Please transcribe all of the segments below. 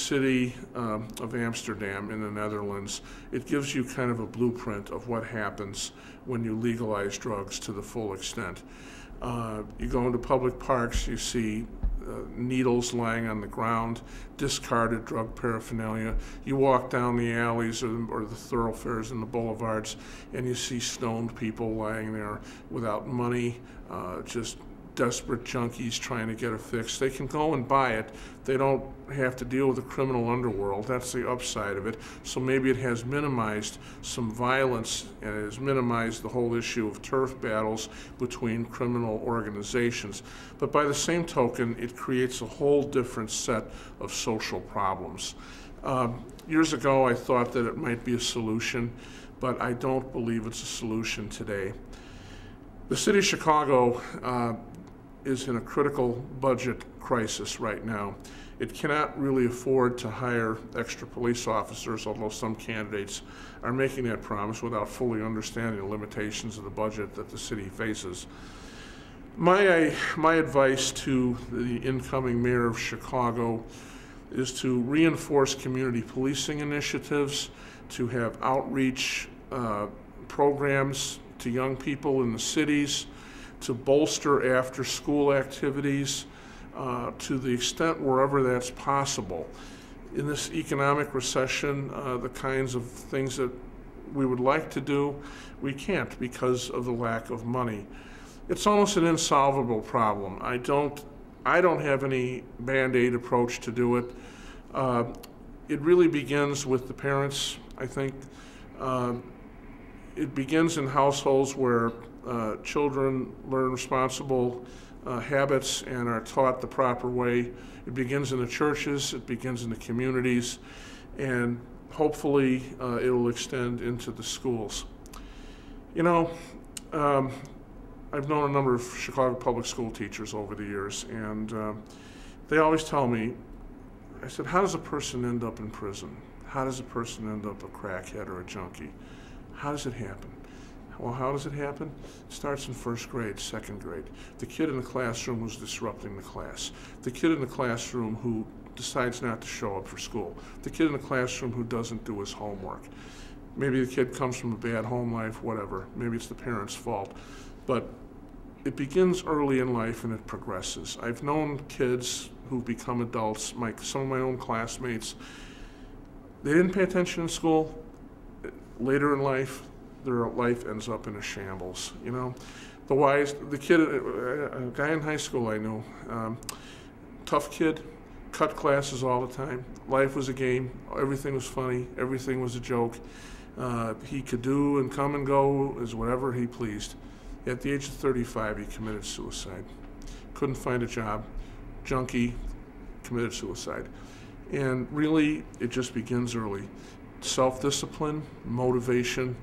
city of Amsterdam in the Netherlands, it gives you kind of a blueprint of what happens when you legalize drugs to the full extent. You go into public parks, you see needles lying on the ground, discarded drug paraphernalia. You walk down the alleys or the thoroughfares and the boulevards, and you see stoned people lying there without money, just desperate junkies trying to get a fix. They can go and buy it. They don't have to deal with the criminal underworld. That's the upside of it. So maybe it has minimized some violence, and it has minimized the whole issue of turf battles between criminal organizations. But by the same token, it creates a whole different set of social problems. Years ago, I thought that it might be a solution, but I don't believe it's a solution today. The city of Chicago is in a critical budget crisis right now. It cannot really afford to hire extra police officers, although some candidates are making that promise without fully understanding the limitations of the budget that the city faces. My advice to the incoming mayor of Chicago is to reinforce community policing initiatives, to have outreach programs to young people in the cities, to bolster after-school activities to the extent wherever that's possible. In this economic recession, the kinds of things that we would like to do, we can't because of the lack of money. It's almost an insolvable problem. I don't have any Band-Aid approach to do it. It really begins with the parents, I think. It begins in households where children learn responsible habits and are taught the proper way. It begins in the churches, it begins in the communities, and hopefully it will extend into the schools. You know, I've known a number of Chicago public school teachers over the years, and they always tell me, I said, how does a person end up in prison? How does a person end up a crackhead or a junkie? How does it happen? Well, how does it happen? It starts in first grade, second grade. The kid in the classroom who's disrupting the class. The kid in the classroom who decides not to show up for school. The kid in the classroom who doesn't do his homework. Maybe the kid comes from a bad home life, whatever. Maybe it's the parents' fault. But it begins early in life and it progresses. I've known kids who've become adults, some of my own classmates, they didn't pay attention in school. Later in life, their life ends up in a shambles, you know. The kid, a guy in high school I knew, tough kid, cut classes all the time. Life was a game, everything was funny, everything was a joke. He could do and come and go as whatever he pleased. At the age of 35, he committed suicide. Couldn't find a job, junkie, committed suicide. And really, it just begins early. Self-discipline, motivation,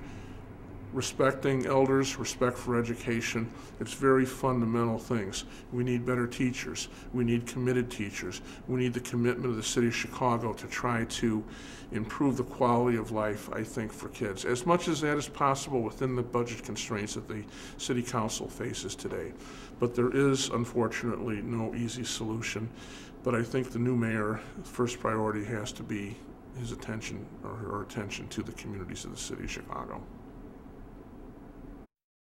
respecting elders, respect for education. It's very fundamental things. We need better teachers. We need committed teachers. We need the commitment of the city of Chicago to try to improve the quality of life, I think, for kids, as much as that is possible within the budget constraints that the city council faces today. But there is, unfortunately, no easy solution. But I think the new mayor, first priority has to be his attention or her attention to the communities of the city of Chicago.